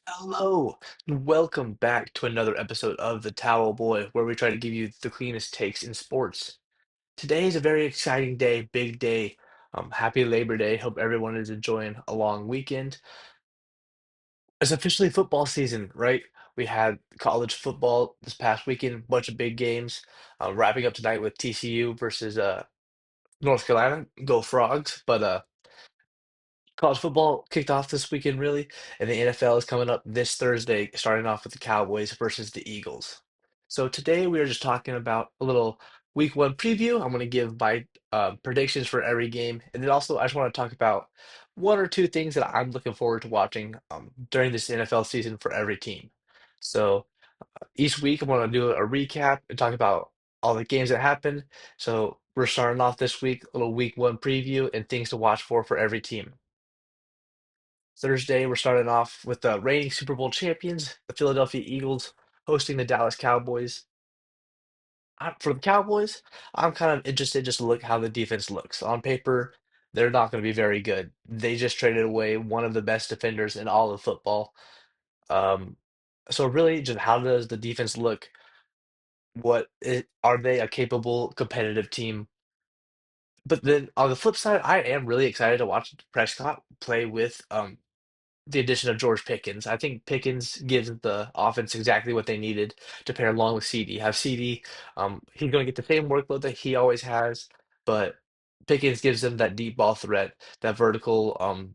Hello, and welcome back to another episode of The Towel Boy, where we try to give you the cleanest takes in sports. Today is a very exciting day, big day. Happy Labor Day. Hope everyone is enjoying a long weekend. It's officially football season, right? We had college football this past weekend, bunch of big games. Wrapping up tonight with TCU versus North Carolina. Go Frogs! But college football kicked off this weekend, really, and the NFL is coming up this Thursday, starting off with the Cowboys versus the Eagles. So today we are just talking about a little week one preview. I'm going to give my predictions for every game, and then also I just want to talk about one or two things that I'm looking forward to watching during this NFL season for every team. So each week I'm going to do a recap and talk about all the games that happened. So we're starting off this week, a little week one preview and things to watch for every team. Thursday, we're starting off with the reigning Super Bowl champions, the Philadelphia Eagles, hosting the Dallas Cowboys. For the Cowboys, I'm kind of interested just to look how the defense looks. On paper, they're not going to be very good. They just traded away one of the best defenders in all of football. Um, so really, just how does the defense look? Are they a capable, competitive team? But then on the flip side, I am really excited to watch Prescott play with the addition of George Pickens. I think Pickens gives the offense exactly what they needed to pair along with CD. Have CD, he's going to get the same workload that he always has, but Pickens gives them that deep ball threat, that vertical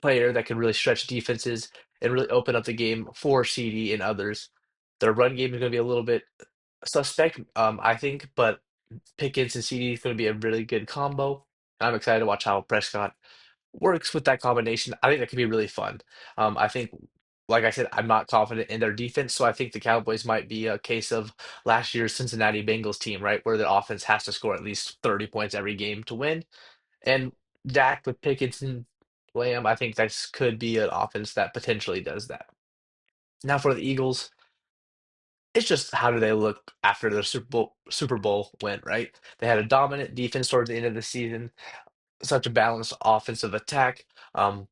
player that can really stretch defenses and really open up the game for CD and others. Their run game is going to be a little bit suspect, I think, but Pickens and CD is going to be a really good combo. I'm excited to watch how Prescott works with that combination. I think that could be really fun. I think, like I said, I'm not confident in their defense, so I think the Cowboys might be a case of last year's Cincinnati Bengals team, right, where the offense has to score at least 30 points every game to win. And Dak with Pickens and Lamb, I think that could be an offense that potentially does that. Now for the Eagles, it's just how do they look after their Super Bowl win, right? They had a dominant defense towards the end of the season, such a balanced offensive attack. Um,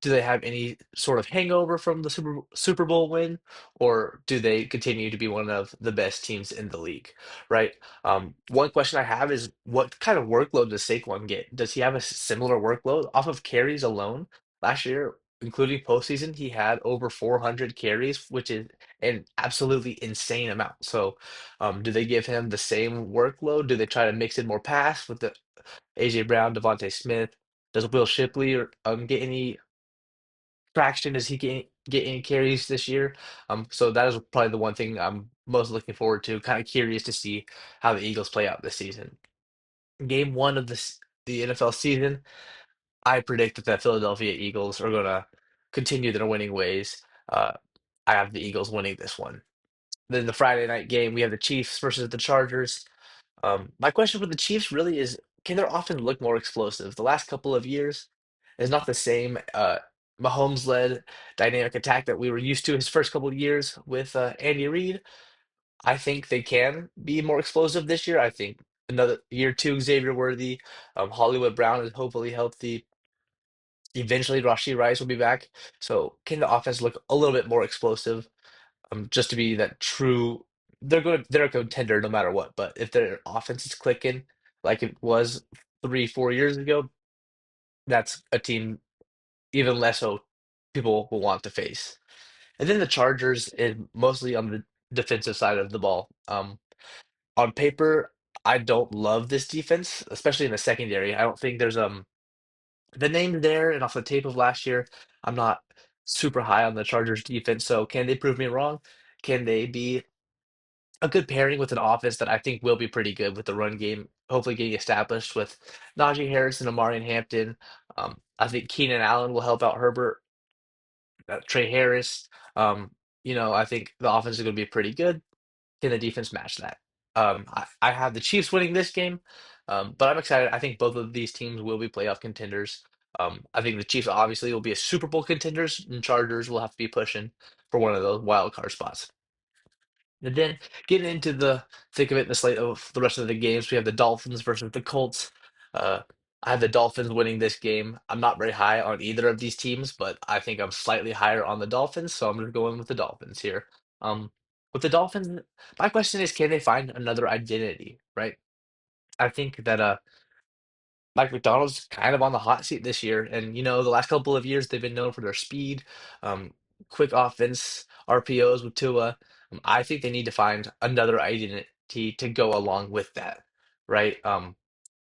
do they have any sort of hangover from the Super Bowl win, or do they continue to be one of the best teams in the league? Right. One question I have is what kind of workload does Saquon get? Does he have a similar workload off of carries alone? Last year, including postseason, he had over 400 carries, which is an absolutely insane amount. So, do they give him the same workload? Do they try to mix in more pass with the AJ Brown, Devontae Smith? Does Will Shipley get any traction? Does he get any carries this year? So that is probably the one thing I'm most looking forward to. Kind of curious to see how the Eagles play out this season. Game one of the NFL season, I predict that the Philadelphia Eagles are going to continue their winning ways. Uh, I have the Eagles winning this one. Then the Friday night game, we have the Chiefs versus the Chargers. My question for the Chiefs really is, can their offense look more explosive? The last couple of years is not the same Mahomes-led dynamic attack that we were used to his first couple of years with Andy Reid. I think they can be more explosive this year. I think another year two, Xavier Worthy, Hollywood Brown is hopefully healthy. Eventually, Rashee Rice will be back. So can the offense look a little bit more explosive? Just to be that true. They're a contender no matter what. But if their offense is clicking like it was 3, 4 years ago, that's a team even less so people will want to face. And then the Chargers is mostly on the defensive side of the ball. On paper, I don't love this defense, especially in the secondary. I don't think there's the name there, and off the tape of last year, I'm not super high on the Chargers defense. So can they prove me wrong? Can they be a good pairing with an offense that I think will be pretty good with the run game, hopefully getting established with Najee Harris and Amari Hampton. I think Keenan Allen will help out Herbert, Trey Harris. Um, I think the offense is going to be pretty good. Can the defense match that? I have the Chiefs winning this game, but I'm excited. I think both of these teams will be playoff contenders. I think the Chiefs obviously will be a Super Bowl contenders, and Chargers will have to be pushing for one of those wild card spots. And then getting into the thick of it, the slate of the rest of the games, we have the Dolphins versus the Colts. I have the Dolphins winning this game. I'm not very high on either of these teams, but I think I'm slightly higher on the Dolphins, so I'm going to go in with the Dolphins here. Um, with the Dolphins, my question is, can they find another identity, right? I think that Mike McDonald's kind of on the hot seat this year, and the last couple of years they've been known for their speed, um, quick offense, RPOs with Tua. I think they need to find another identity to go along with that, right?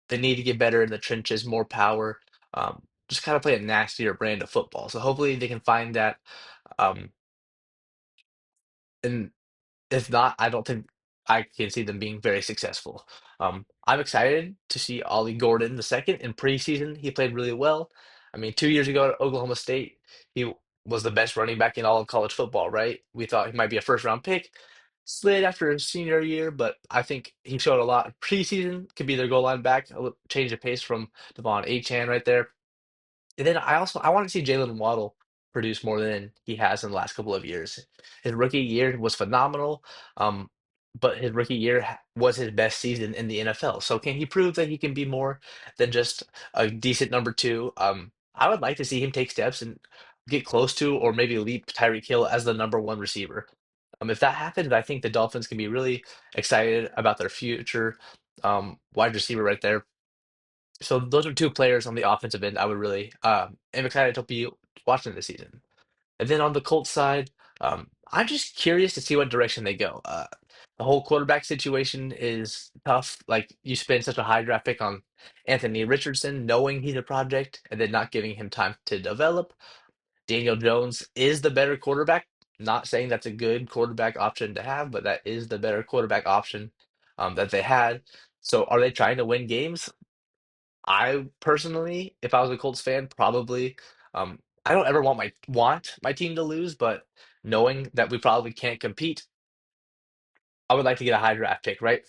They need to get better in the trenches, more power, just kind of play a nastier brand of football. So hopefully they can find that. Um, and if not, I don't think I can see them being very successful. I'm excited to see Ollie Gordon the second in preseason. He played really well. I mean, 2 years ago at Oklahoma State, he was the best running back in all of college football, right? We thought he might be a first round pick. Slid after his senior year, but I think he showed a lot. Preseason could be their goal line back, a little change of pace from Devon Achan right there. And then I want to see Jalen Waddle produce more than he has in the last couple of years. His rookie year was phenomenal, um, but his rookie year was his best season in the NFL. So can he prove that he can be more than just a decent number two? I would like to see him take steps and get close to or maybe leap Tyreek Hill as the number one receiver. If that happens, I think the Dolphins can be really excited about their future wide receiver right there. So those are two players on the offensive end I would really am excited to be watching this season. And then on the Colts side, I'm just curious to see what direction they go. The whole quarterback situation is tough. Like you spend such a high draft pick on Anthony Richardson, knowing he's a project, and then not giving him time to develop. Daniel Jones is the better quarterback. Not saying that's a good quarterback option to have, but that is the better quarterback option that they had. So are they trying to win games? I personally, if I was a Colts fan, probably I don't ever want my team to lose, but knowing that we probably can't compete, I would like to get a high draft pick, right?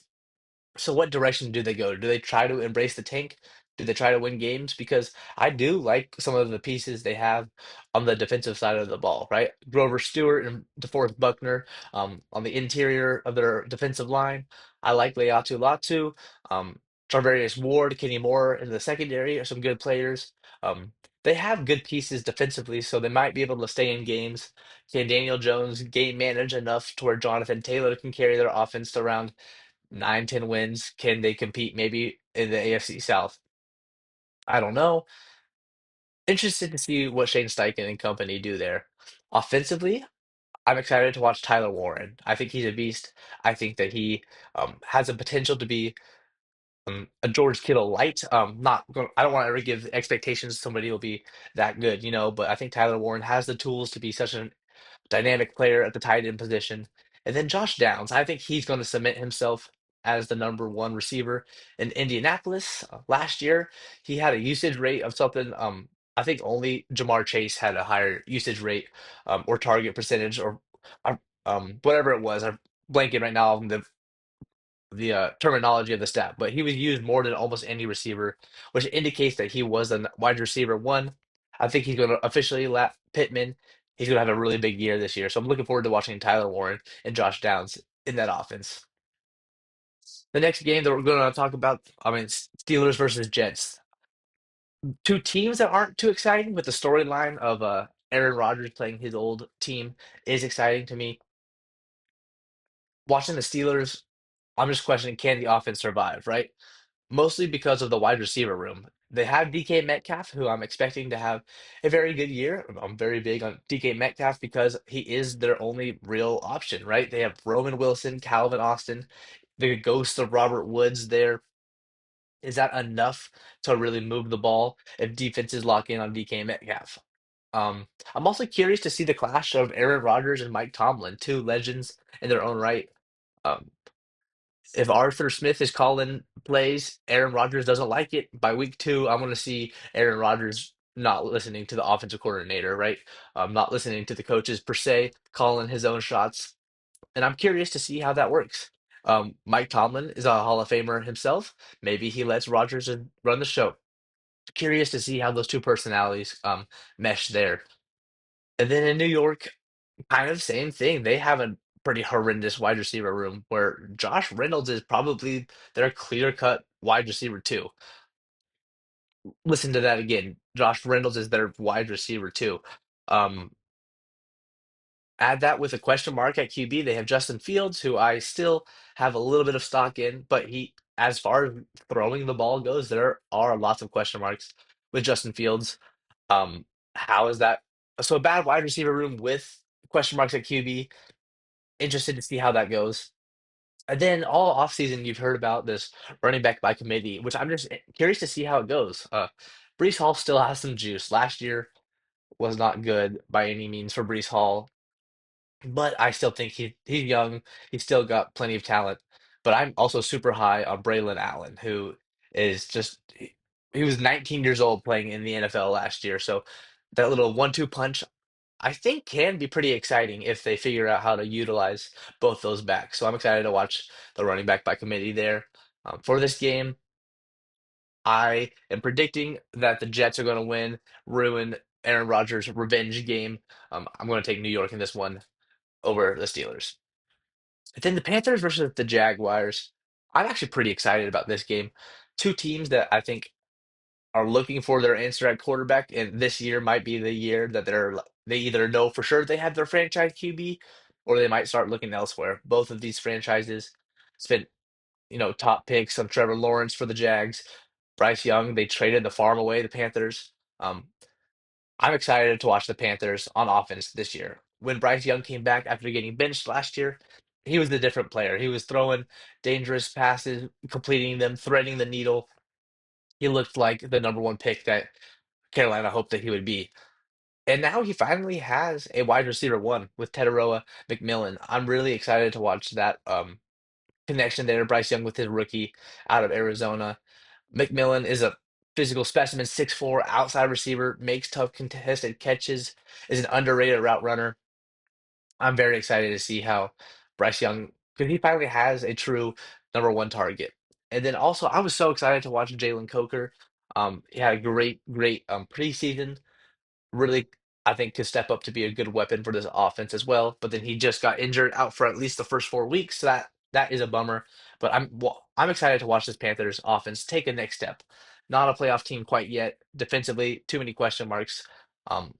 So what direction do they go? Do they try to embrace the tank? Do they try to win games? Because I do like some of the pieces they have on the defensive side of the ball, right? Grover Stewart and DeForest Buckner on the interior of their defensive line. I like Leatu Latu. Charvarius Ward, Kenny Moore in the secondary are some good players. Um, they have good pieces defensively, so they might be able to stay in games. Can Daniel Jones game manage enough to where Jonathan Taylor can carry their offense to around 9, 10 wins? Can they compete maybe in the AFC South? I don't know. Interested to see what Shane Steichen and company do there. Offensively, I'm excited to watch Tyler Warren. I think he's a beast. I think that he has a potential to be a George Kittle light. I don't want to ever give expectations somebody will be that good, but I think Tyler Warren has the tools to be such an dynamic player at the tight end position. And then Josh Downs, I think he's going to cement himself as the number one receiver in Indianapolis. Last year, he had a usage rate of something. I think only Jamar Chase had a higher usage rate or target percentage or uh, whatever it was. I'm blanking right now on the terminology of the stat, but he was used more than almost any receiver, which indicates that he was a wide receiver one. I think he's going to officially lap Pittman. He's going to have a really big year this year. So I'm looking forward to watching Tyler Warren and Josh Downs in that offense. The next game that we're going to talk about, I mean, Steelers versus Jets. Two teams that aren't too exciting, but the storyline of Aaron Rodgers playing his old team is exciting to me. Watching the Steelers, I'm just questioning, can the offense survive, right? Mostly because of the wide receiver room. They have DK Metcalf, who I'm expecting to have a very good year. I'm very big on DK Metcalf because he is their only real option, right? They have Roman Wilson, Calvin Austin, the ghost of Robert Woods there. Is that enough to really move the ball if defenses lock in on DK Metcalf? I'm also curious to see the clash of Aaron Rodgers and Mike Tomlin, two legends in their own right. Um, if Arthur Smith is calling plays, Aaron Rodgers doesn't like it. By week two, I'm going to see Aaron Rodgers not listening to the offensive coordinator, right? Not listening to the coaches per se, calling his own shots. And I'm curious to see how that works. Mike Tomlin is a Hall of Famer himself. Maybe he lets Rodgers run the show. Curious to see how those two personalities mesh there. And then in New York, kind of same thing. They have a pretty horrendous wide receiver room where Josh Reynolds is probably their clear-cut wide receiver too. listen to that again. Josh Reynolds is their wide receiver too. Um, Add that with a question mark at QB. They have Justin Fields, who I still have a little bit of stock in, but as far as throwing the ball goes, there are lots of question marks with Justin Fields. Um, how is that? So a bad wide receiver room with question marks at QB. Interested to see how that goes. And then all offseason, you've heard about this running back by committee, which I'm just curious to see how it goes. Brees Hall still has some juice. Last year was not good by any means for Brees Hall, but I still think he's young. He's still got plenty of talent. But I'm also super high on Braylon Allen, who is just he was 19 years old playing in the NFL last year. So that little 1-2 punch, I think, can be pretty exciting if they figure out how to utilize both those backs. So I'm excited to watch the running back by committee there. For this game, I am predicting that the Jets are going to win, ruin Aaron Rodgers' revenge game. I'm going to take New York in this one over the Steelers. And then the Panthers versus the Jaguars. I'm actually pretty excited about this game. Two teams that I think are looking for their answer at quarterback, and this year might be the year that they either know for sure they have their franchise QB, or they might start looking elsewhere. Both of these franchises spent, top picks on Trevor Lawrence for the Jags, Bryce Young. They traded the farm away, the Panthers. Um, I'm excited to watch the Panthers on offense this year. When Bryce Young came back after getting benched last year, he was a different player. He was throwing dangerous passes, completing them, threading the needle. He looked like the number one pick that Carolina hoped that he would be. And now he finally has a wide receiver one with Tetaroa McMillan. I'm really excited to watch that connection there. Bryce Young with his rookie out of Arizona. McMillan is a physical specimen, 6'4" outside receiver, makes tough contested catches, is an underrated route runner. I'm very excited to see how Bryce Young, because he finally has a true number one target. And then also, I was so excited to watch Jalen Coker. He had a great preseason. Really, I think could step up to be a good weapon for this offense as well. But then he just got injured out for at least the first 4 weeks. So that is a bummer. But I'm excited to watch this Panthers offense take a next step. Not a playoff team quite yet. Defensively, too many question marks. Um,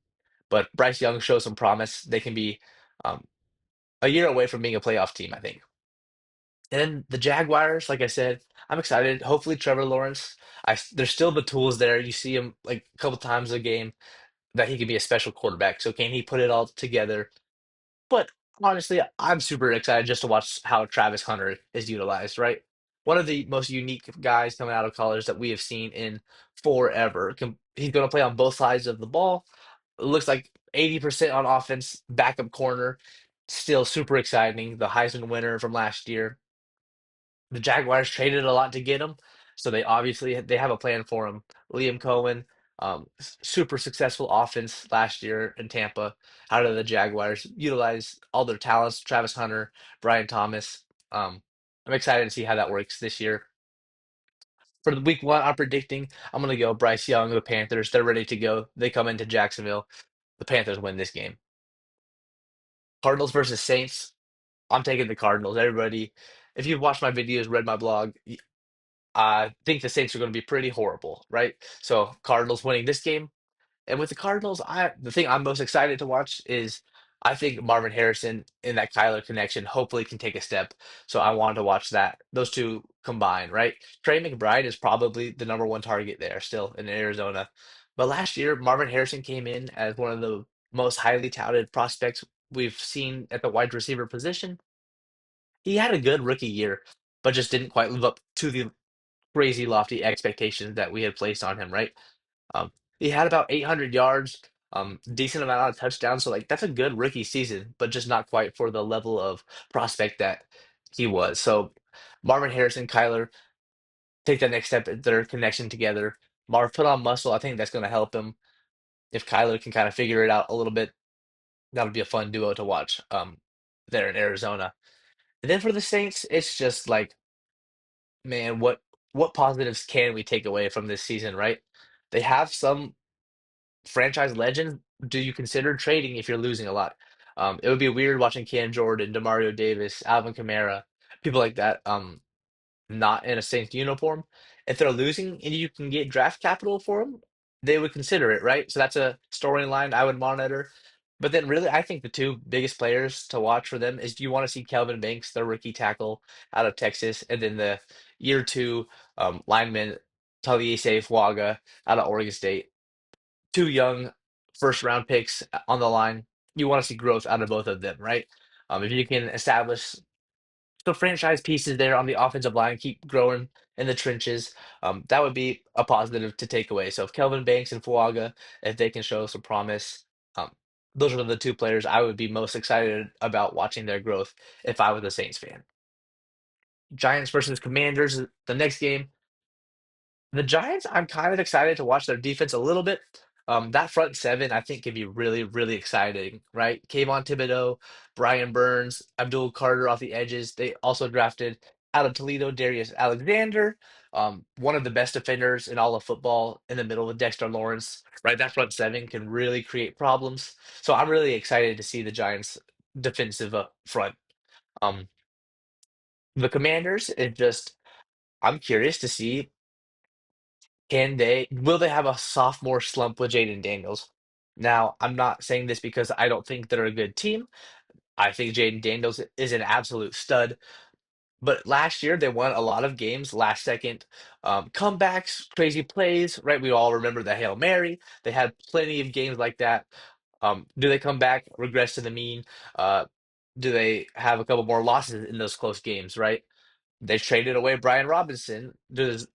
but Bryce Young shows some promise. They can be um, a year away from being a playoff team, I think. And then the Jaguars, like I said, I'm excited. Hopefully, Trevor Lawrence. There's still the tools there. You see him like a couple times a game that he could be a special quarterback. So can he put it all together? But honestly, I'm super excited just to watch how Travis Hunter is utilized, right? One of the most unique guys coming out of college that we have seen in forever. He's going to play on both sides of the ball. It looks like 80% on offense, backup corner. Still super exciting. The Heisman winner from last year. The Jaguars traded a lot to get him, so they have a plan for him. Liam Cohen, super successful offense last year in Tampa. How did the Jaguars utilize all their talents? Travis Hunter, Brian Thomas. I'm excited to see how that works this year. For the week one, I'm predicting I'm going to go Bryce Young, the Panthers. They're ready to go. They come into Jacksonville. The Panthers win this game. Cardinals versus Saints. I'm taking the Cardinals. Everybody, if you've watched my videos, read my blog, I think the Saints are going to be pretty horrible, right? So Cardinals winning this game, and with the Cardinals, the thing I'm most excited to watch is I think Marvin Harrison in that Kyler connection hopefully can take a step. So I wanted to watch that those two combine, right? Trey McBride is probably the number one target there still in Arizona, but last year Marvin Harrison came in as one of the most highly touted prospects we've seen at the wide receiver position. He had a good rookie year, but just didn't quite live up to the crazy lofty expectations that we had placed on him, right? Um, he had about 800 yards, decent amount of touchdowns, so like that's a good rookie season, but just not quite for the level of prospect that he was. So Marvin Harrison, Kyler take that next step in their connection together. Marv put on muscle. I think that's going to help him. If Kyler can kind of figure it out a little bit, that would be a fun duo to watch there in Arizona. And then for the Saints, it's just like, man, what positives can we take away from this season, right? They have some franchise legends. Do you consider trading if you're losing a lot? It would be weird watching Cam Jordan, Demario Davis, Alvin Kamara, people like that, not in a Saints uniform. If they're losing and you can get draft capital for them, they would consider it, right? So that's a storyline I would monitor. But then, really, I think the two biggest players to watch for them is you want to see Kelvin Banks, the rookie tackle out of Texas, and then the year two lineman Taliese Fuaga out of Oregon State. Two young first round picks on the line. You want to see growth out of both of them, right? If you can establish the franchise pieces there on the offensive line, keep growing in the trenches, that would be a positive to take away. So if Kelvin Banks and Fuaga, if they can show some promise, um, those are the two players I would be most excited about watching their growth if I was a Saints fan. Giants versus Commanders, the next game. The Giants, I'm kind of excited to watch their defense a little bit. That front seven, I think, can be really, really exciting, right? Kayvon Thibodeau, Brian Burns, Abdul Carter off the edges. They also drafted out of Toledo, Darius Alexander, one of the best defenders in all of football in the middle with Dexter Lawrence, right? That front seven can really create problems. So I'm really excited to see the Giants' defensive front. Um, the Commanders, I'm curious to see will they have a sophomore slump with Jaden Daniels? Now, I'm not saying this because I don't think they're a good team. I think Jaden Daniels is an absolute stud. But last year they won a lot of games, last second comebacks, crazy plays, right? We all remember the Hail Mary. They had plenty of games like that. Do they come back, regress to the mean? Uh, do they have a couple more losses in those close games, right? They traded away Brian Robinson. Is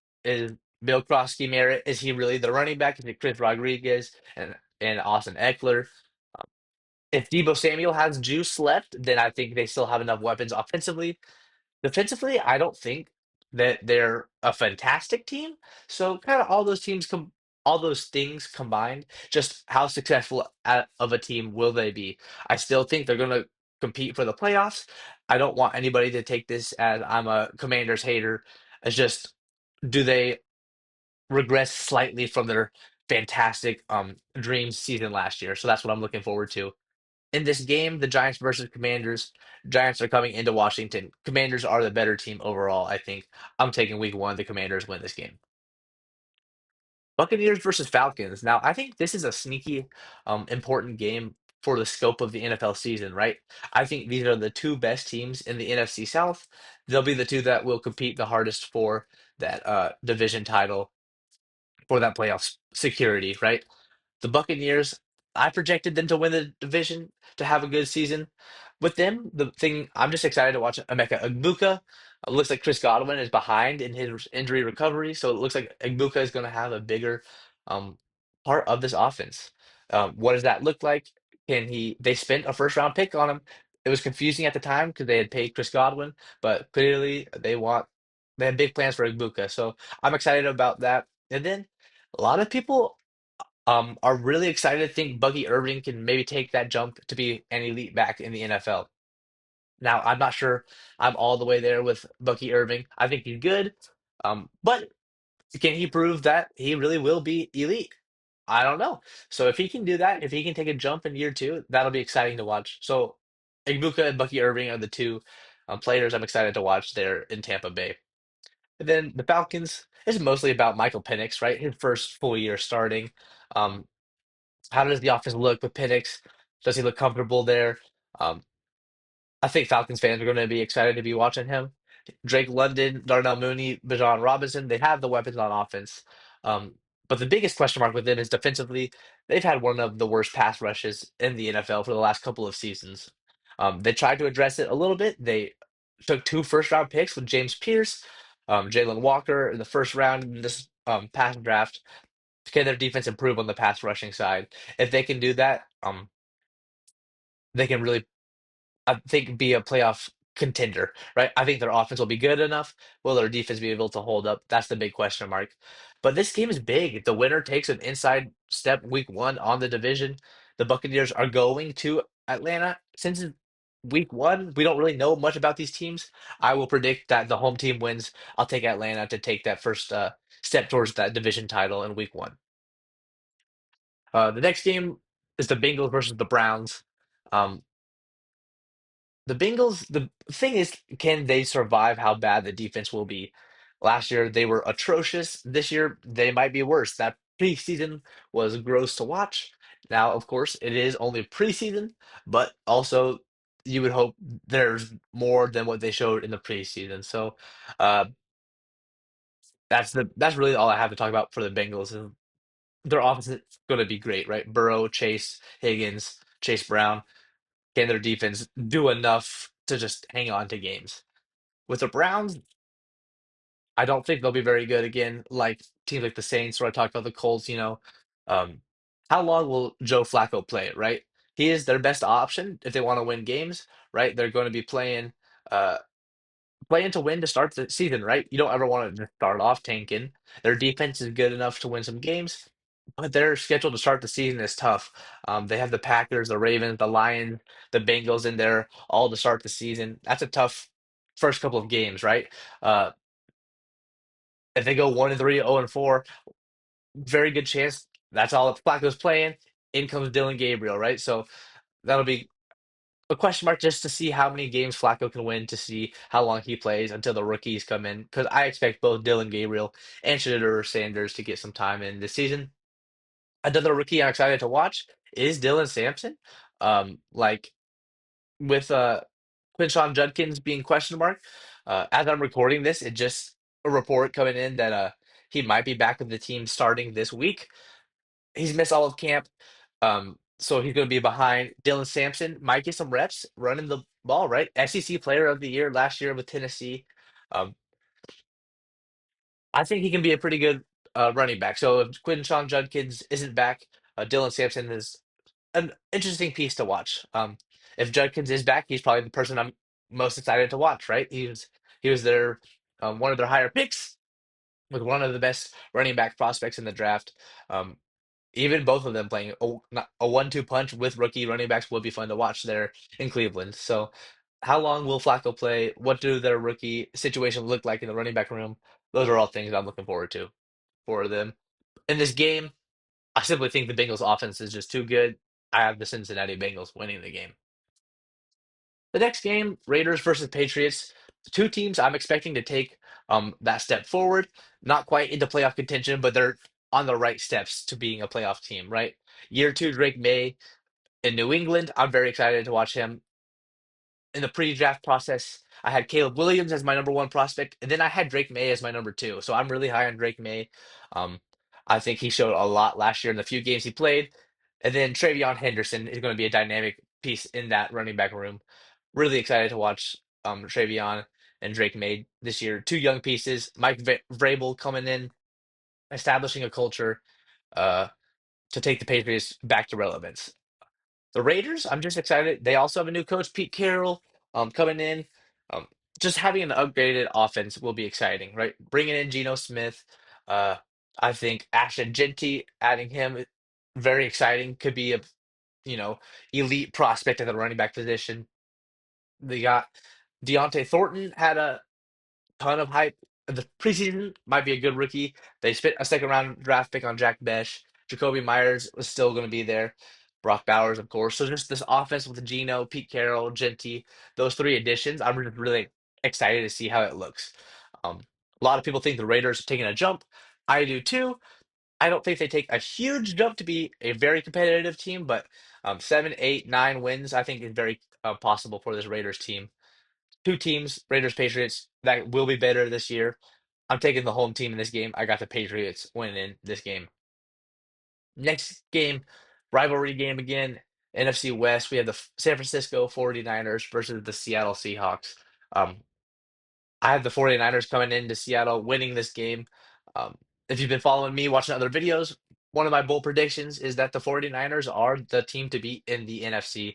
Bill Krosky merit? Is he really the running back? Is it Chris Rodriguez and Austin Eckler? If Debo Samuel has juice left, then I think they still have enough weapons offensively. Defensively, I don't think that they're a fantastic team. So kind of all those things combined, just how successful of a team will they be? I still think they're going to compete for the playoffs. I don't want anybody to take this as I'm a Commanders hater. It's just, do they regress slightly from their fantastic dream season last year? So that's what I'm looking forward to in this game, the Giants versus Commanders. Giants are coming into Washington. Commanders are the better team overall, I think. I'm taking week one. The Commanders win this game. Buccaneers versus Falcons. Now, I think this is a sneaky, important game for the scope of the NFL season, right? I think these are the two best teams in the NFC South. They'll be the two that will compete the hardest for that division title, for that playoff security, right? The Buccaneers, I projected them to win the division, to have a good season. With them, the thing I'm just excited to watch Emeka Egbuka. It looks like Chris Godwin is behind in his injury recovery, so it looks like Egbuka is going to have a bigger um, part of this offense. What does that look like? Can he? They spent a first round pick on him. It was confusing at the time because they had paid Chris Godwin, but clearly they have big plans for Egbuka. So I'm excited about that. And then a lot of people are really excited to think Buggy Irving can maybe take that jump to be an elite back in the NFL. Now, I'm not sure I'm all the way there with Bucky Irving. I think he's good, but can he prove that he really will be elite? I don't know. So if he can do that, if he can take a jump in year two, that'll be exciting to watch. So Igbuka and Bucky Irving are the two players I'm excited to watch there in Tampa Bay. And then the Falcons is mostly about Michael Penix, right? His first full year starting. Um, how does the offense look with Penix? Does he look comfortable there? Um, I think Falcons fans are going to be excited to be watching him. Drake London, Darnell Mooney, Bijan Robinson, they have the weapons on offense. Um, but the biggest question mark with them is defensively. They've had one of the worst pass rushes in the NFL for the last couple of seasons. They tried to address it a little bit. They took two first round picks with James Pierce, Jalen Walker in the first round in this past draft. Can their defense improve on the pass rushing side? If they can do that, they can really, I think, be a playoff contender, right? I think their offense will be good enough. Will their defense be able to hold up? That's the big question mark. But this game is big. The winner takes an inside step week one on the division. The Buccaneers are going to Atlanta. Since it's week one, we don't really know much about these teams. I will predict that the home team wins. I'll take Atlanta to take that first step towards that division title in week one. The next game is the Bengals versus the Browns. Um, the Bengals, the thing is, can they survive how bad the defense will be? Last year they were atrocious. This year they might be worse. That preseason was gross to watch. Now, of course, it is only preseason, but also you would hope there's more than what they showed in the preseason. So uh, that's really all I have to talk about for the Bengals. And their offense is going to be great, right? Burrow, Chase, Higgins, Chase Brown. Can their defense do enough to just hang on to games? With the Browns, I don't think they'll be very good again. Like teams like the Saints, where I talked about the Colts. Um, how long will Joe Flacco play? Right, he is their best option if they want to win games. Right, they're going to be uh, playing to win to start the season. Right, you don't ever want to start off tanking. Their defense is good enough to win some games, but their schedule to start the season is tough. They have the Packers, the Ravens, the Lions, the Bengals in there all to start the season. That's a tough first couple of games, right? Uh, if they go 1-3, 0-4, very good chance that's all Flacco's playing. In comes Dylan Gabriel, right? So that'll be a question mark just to see how many games Flacco can win, to see how long he plays until the rookies come in. Because I expect both Dylan Gabriel and Shedeur Sanders to get some time in this season. Another rookie I'm excited to watch is Dylan Sampson. Like with Quinshon Judkins being question mark. As I'm recording this, it just a report coming in that he might be back with the team starting this week. He's missed all of camp, so he's going to be behind. Dylan Sampson might get some reps running the ball, right? SEC Player of the Year last year with Tennessee. Um, I think he can be a pretty good running back. So if Quinshon Judkins isn't back, Dylan Sampson is an interesting piece to watch. If Judkins is back, he's probably the person I'm most excited to watch, right? He was their one of their higher picks with one of the best running back prospects in the draft. Um, Even both of them playing a 1-2 punch with rookie running backs would be fun to watch there in Cleveland. So, how long will Flacco play? What do their rookie situation look like in the running back room? Those are all things I'm looking forward to for them. In this game, I simply think the Bengals offense is just too good. I have the Cincinnati Bengals winning the game. The next game, Raiders versus Patriots. Two teams I'm expecting to take that step forward. Not quite into playoff contention, but they're on the right steps to being a playoff team, right? Year two, Drake May in New England. I'm very excited to watch him. In the pre-draft process, I had Caleb Williams as my number one prospect, and then I had Drake May as my number two. So I'm really high on Drake May. Um, I think he showed a lot last year in the few games he played. And then Travion Henderson is going to be a dynamic piece in that running back room. Really excited to watch Travion and Drake May this year. Two young pieces. Mike Vrabel coming in, establishing a culture uh, to take the Patriots back to relevance. The Raiders, I'm just excited. They also have a new coach, Pete Carroll, coming in. Um, just having an upgraded offense will be exciting, right? Bringing in Geno Smith, uh, I think Ashton Genty, adding him, very exciting. Could be a elite prospect at the running back position. They got Deontay Thornton had a ton of hype. The preseason might be a good rookie. They spent a second round draft pick on Jack Besh. Jacoby Myers was still going to be there. Brock Bowers, of course. So just this offense with Geno, Pete Carroll, Genty, those three additions, I'm just really excited to see how it looks. A lot of people think the Raiders are taking a jump. I do too. I don't think they take a huge jump to be a very competitive team, but 7, 8, 9 wins, I think is very possible for this Raiders team. Two teams, Raiders, Patriots, that will be better this year. I'm taking the home team in this game. I got the Patriots winning this game. Next game, rivalry game again. NFC West, we have the San Francisco 49ers versus the Seattle Seahawks. Um, I have the 49ers coming into Seattle winning this game. Um, if you've been following me, watching other videos, one of my bold predictions is that the 49ers are the team to beat in the NFC.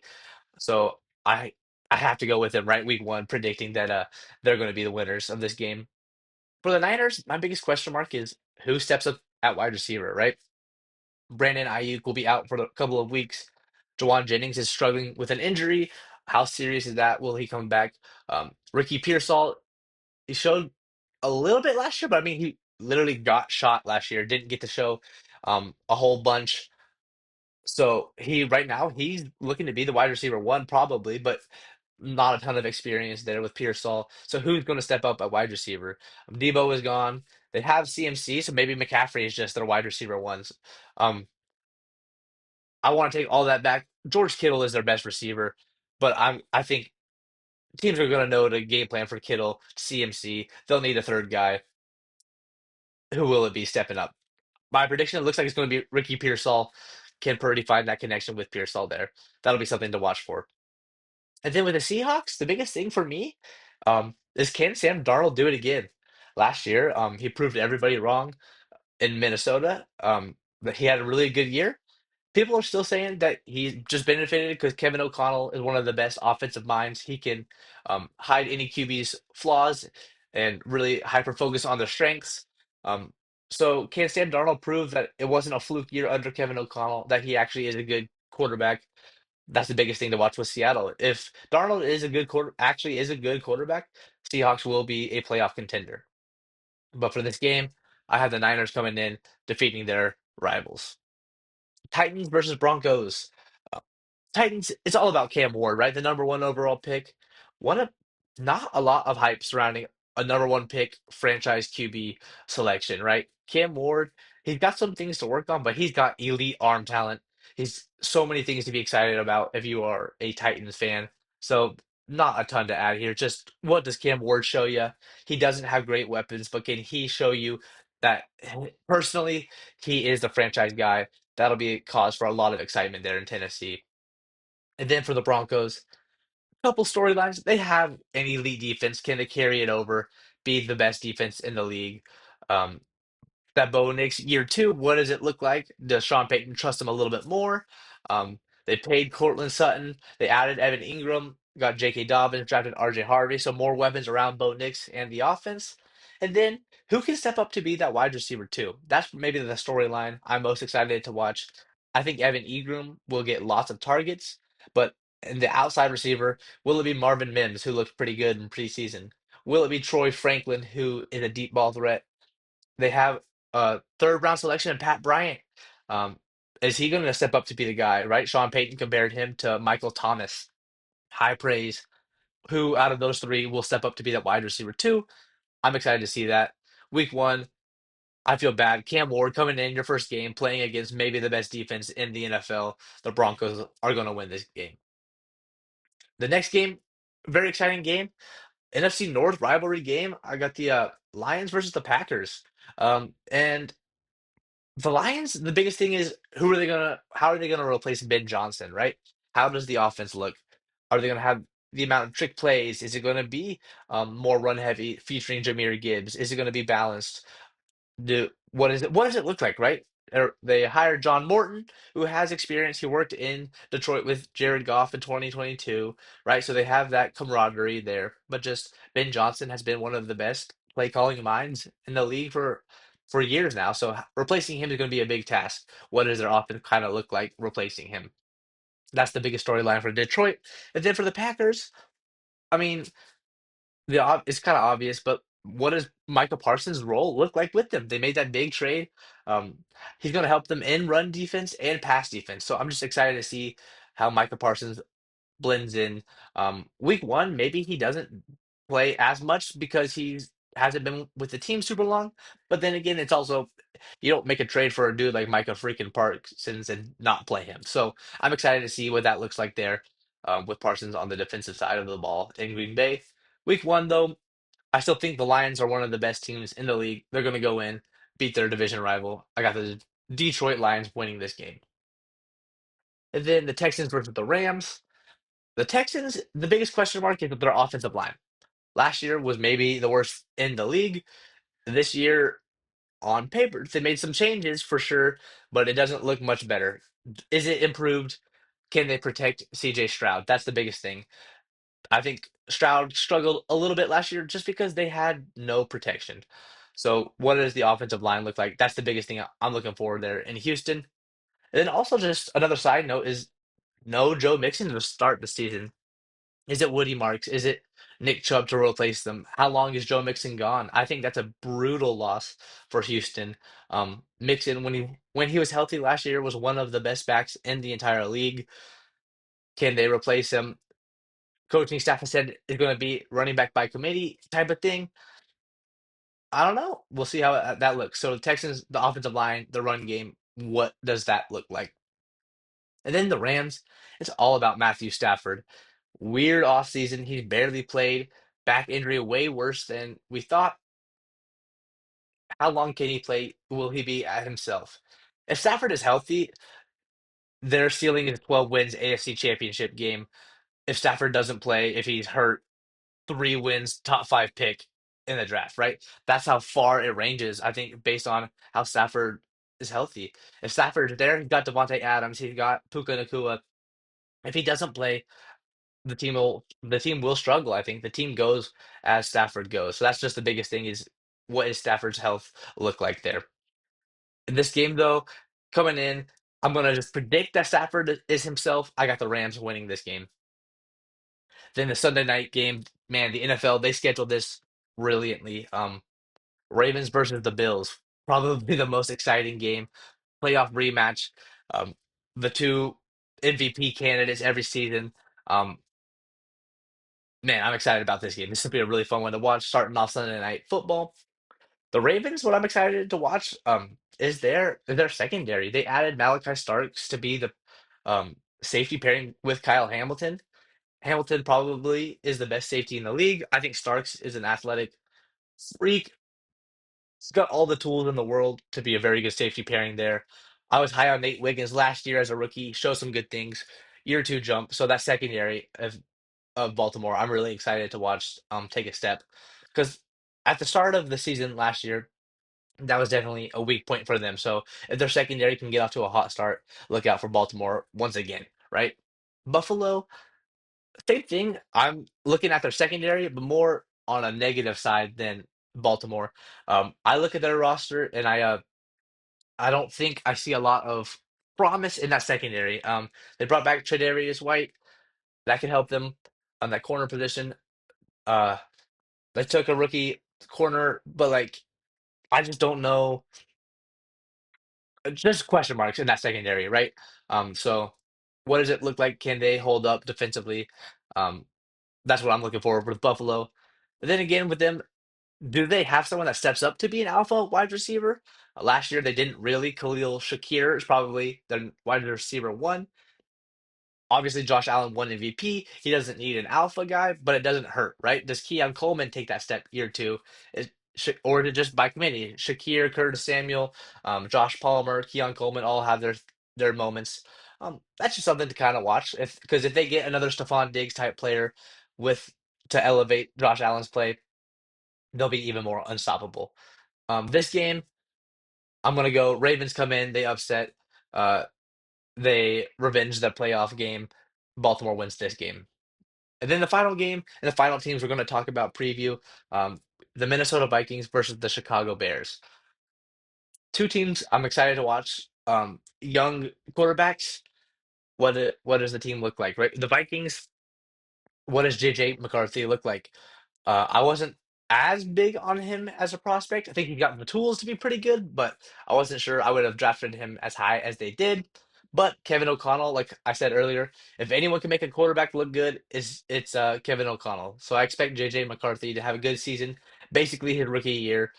So I have to go with them right week one, predicting that they're going to be the winners of this game. For the Niners, my biggest question mark is who steps up at wide receiver, right? Brandon Ayuk will be out for a couple of weeks. Jawan Jennings is struggling with an injury. How serious is that? Will he come back? Ricky Pearsall, he showed a little bit last year, but I mean, he literally got shot last year, didn't get to show a whole bunch. So he right now he's looking to be the wide receiver one probably, but not a ton of experience there with Pearsall. So who's going to step up at wide receiver? Debo is gone. They have CMC, so maybe McCaffrey is just their wide receiver ones. Um, I want to take all that back. George Kittle is their best receiver, but I think teams are going to know the game plan for Kittle, CMC. They'll need a third guy. Who will it be stepping up? My prediction, it looks like it's going to be Ricky Pearsall. Can Purdy find that connection with Pearsall there? That'll be something to watch for. And then with the Seahawks, the biggest thing for me is can Sam Darnold do it again? Last year, he proved everybody wrong in Minnesota. That he had a really good year. People are still saying that he just benefited because Kevin O'Connell is one of the best offensive minds. He can hide any QB's flaws and really hyper focus on their strengths. Um, so can Sam Darnold prove that it wasn't a fluke year under Kevin O'Connell, that he actually is a good quarterback? That's the biggest thing to watch with Seattle. If Darnold is a good actually is a good quarterback, Seahawks will be a playoff contender. But for this game, I have the Niners coming in, defeating their rivals. Titans versus Broncos. Uh, Titans, it's all about Cam Ward, right? The number one overall pick. One of not a lot of hype surrounding a number one pick franchise QB selection, right? Cam Ward, he's got some things to work on, but he's got elite arm talent. He's so many things to be excited about if you are a Titans fan. So not a ton to add here. Just what does Cam Ward show you? He doesn't have great weapons, but can he show you that personally he is the franchise guy? That'll be a cause for a lot of excitement there in Tennessee. And then for the Broncos, a couple storylines. They have an elite defense. Can they carry it over? Be the best defense in the league? Um, that Bo Nix year two, what does it look like? Does Sean Payton trust him a little bit more? They paid Cortland Sutton. They added Evan Ingram, got J.K. Dobbins, drafted R.J. Harvey. So more weapons around Bo Nix and the offense. And then who can step up to be that wide receiver too? That's maybe the storyline I'm most excited to watch. I think Evan Ingram will get lots of targets, but in the outside receiver, will it be Marvin Mims, who looked pretty good in preseason? Will it be Troy Franklin, who is a deep ball threat? They have a third round selection in Pat Bryant. Um, is he going to step up to be the guy, right? Sean Payton compared him to Michael Thomas. High praise. Who out of those three will step up to be that wide receiver two? I'm excited to see that. Week one, I feel bad. Cam Ward coming in your first game, playing against maybe the best defense in the NFL. The Broncos are going to win this game. The next game, very exciting game. NFC North rivalry game. I got the Lions versus the Packers. And the Lions, the biggest thing is how are they gonna replace Ben Johnson, right? How does the offense look? Are they gonna have the amount of trick plays? Is it gonna be more run heavy featuring Jahmyr Gibbs? Is it gonna be balanced? What does it look like, right? They hired John Morton, who has experience. He worked in Detroit with Jared Goff in 2022, right? So they have that camaraderie there. But just Ben Johnson has been one of the best play calling minds in the league for years now. So replacing him is going to be a big task. What does their offense kind of look like replacing him? That's the biggest storyline for Detroit. And then for the Packers, I mean, it's kind of obvious, but what does Micah Parsons' role look like with them? They made that big trade. Um, he's going to help them in run defense and pass defense. So I'm just excited to see how Micah Parsons blends in. Week one, maybe he doesn't play as much because he hasn't been with the team super long. But then again, it's also you don't make a trade for a dude like Micah freaking Parsons and not play him. So I'm excited to see what that looks like there with Parsons on the defensive side of the ball in Green Bay. Week one, though, I still think the Lions are one of the best teams in the league. They're going to go in, beat their division rival. I got the Detroit Lions winning this game. And then the Texans versus the Rams. The Texans, the biggest question mark is their offensive line. Last year was maybe the worst in the league. This year, on paper, they made some changes for sure, but it doesn't look much better. Is it improved? Can they protect CJ Stroud? That's the biggest thing. I think Stroud struggled a little bit last year just because they had no protection. So, what does the offensive line look like? That's the biggest thing I'm looking forward there in Houston. And then also, just another side note is no Joe Mixon to start the season. Is it Woody Marks? Is it Nick Chubb to replace them? How long is Joe Mixon gone? I think that's a brutal loss for Houston. Mixon, when he was healthy last year, was one of the best backs in the entire league. Can they replace him? coaching staff has said is going to be running back by committee type of thing. I don't know. We'll see how that looks. So the Texans, the offensive line, the run game, what does that look like? And then the Rams, it's all about Matthew Stafford. Weird offseason. He's barely played. Back injury way worse than we thought. How long can he play? Will he be at himself? If Stafford is healthy, their ceiling is 12 wins AFC Championship game. If Stafford doesn't play, if he's hurt, 3 wins, top five pick in the draft, right? That's how far it ranges, I think, based on how Stafford is healthy. If Stafford's there, he's got Devontae Adams, he's got Puka Nakua. If he doesn't play, the team will struggle. I think the team goes as Stafford goes. So that's just the biggest thing is what is Stafford's health look like there. In this game, though, coming in, I'm gonna just predict that Stafford is himself. I got the Rams winning this game. Then the Sunday night game, man, the NFL they scheduled this brilliantly. Ravens versus the Bills, probably the most exciting game, playoff rematch. Um, the two MVP candidates every season. Um, man, I'm excited about this game. This will be a really fun one to watch. Starting off Sunday night football. The Ravens, what I'm excited to watch, is their secondary. They added Malachi Starks to be the safety pairing with Kyle Hamilton. Hamilton probably is the best safety in the league. I think Starks is an athletic freak. He's got all the tools in the world to be a very good safety pairing there. I was high on Nate Wiggins last year as a rookie, showed some good things. Year two jump. So that secondary of Baltimore, I'm really excited to watch take a step. Because at the start of the season last year, that was definitely a weak point for them. So if their secondary can get off to a hot start, look out for Baltimore once again, right? Buffalo, same thing. I'm looking at their secondary, but more on a negative side than Baltimore. I look at their roster and I don't think I see a lot of promise in that secondary. They brought back Tre'Davious White. That could help them on that corner position. Uh, they took a rookie corner, but like I just don't know. Just question marks in that secondary, right? So what does it look like? Can they hold up defensively? Um, that's what I'm looking for with Buffalo. But then again, with them, do they have someone that steps up to be an alpha wide receiver? Last year they didn't really. Khalil Shakir is probably the wide receiver one. Obviously, Josh Allen won MVP. He doesn't need an alpha guy, but it doesn't hurt, right? Does Keon Coleman take that step year two? Or to just by committee? Shakir, Curtis Samuel, Josh Palmer, Keon Coleman all have their moments. That's just something to kind of watch. If they get another Stephon Diggs type player with to elevate Josh Allen's play, they'll be even more unstoppable. This game, I'm gonna go Ravens come in, they upset, uh, they revenge the playoff game. Baltimore wins this game. And then the final game and the final teams we're going to talk about preview um, the Minnesota Vikings versus the Chicago Bears. Two teams I'm excited to watch. Young quarterbacks. What does the team look like? Right, the Vikings. What does JJ McCarthy look like? I wasn't as big on him as a prospect. I think he got the tools to be pretty good, but I wasn't sure I would have drafted him as high as they did. But Kevin O'Connell, like I said earlier, if anyone can make a quarterback look good, is it's Kevin O'Connell. So I expect JJ McCarthy to have a good season, basically his rookie year.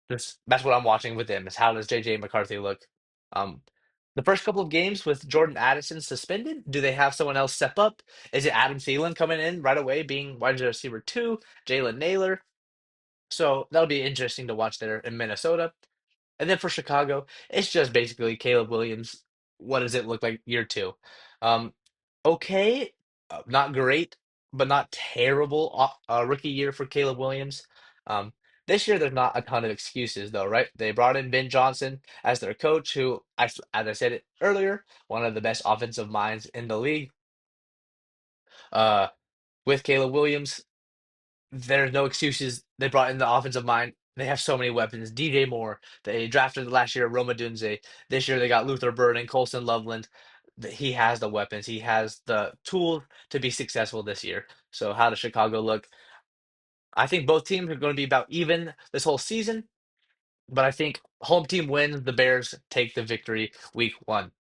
That's what I'm watching with him. Is how does JJ McCarthy look? Um, the first couple of games with Jordan Addison suspended, do they have someone else step up? Is it Adam Thielen coming in right away, being wide receiver two? Jalen Naylor. So that'll be interesting to watch there in Minnesota. And then for Chicago, it's just basically Caleb Williams. What does it look like year two? Um, okay, not great, but not terrible. Rookie year for Caleb Williams. Um, this year, there's not a ton of excuses, though, right? They brought in Ben Johnson as their coach, who, as I said it earlier, one of the best offensive minds in the league. Uh, with Caleb Williams, there's no excuses. They brought in the offensive mind. They have so many weapons. DJ Moore. They drafted last year Roma Dunze. This year they got Luther Burden, Colson Loveland. He has the weapons. He has the tools to be successful this year. So how does Chicago look? I think both teams are going to be about even this whole season, but I think home team wins. The Bears take the victory week one.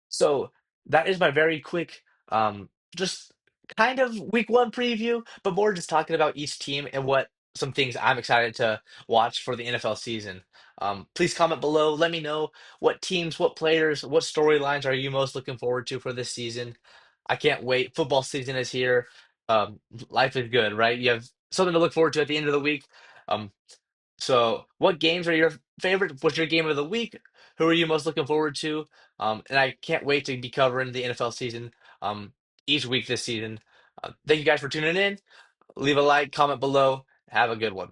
So that is my very quick, just kind of week one preview, but more just talking about each team and what some things I'm excited to watch for the NFL season. Please comment below. Let me know what teams, what players, what storylines are you most looking forward to for this season. I can't wait. Football season is here. Um, Life is good, right? You have something to look forward to at the end of the week. Um, so, what games are your favorite? What's your game of the week? Who are you most looking forward to? And I can't wait to be covering the NFL season um, each week this season. Thank you guys for tuning in. Leave a like, comment below. Have a good one.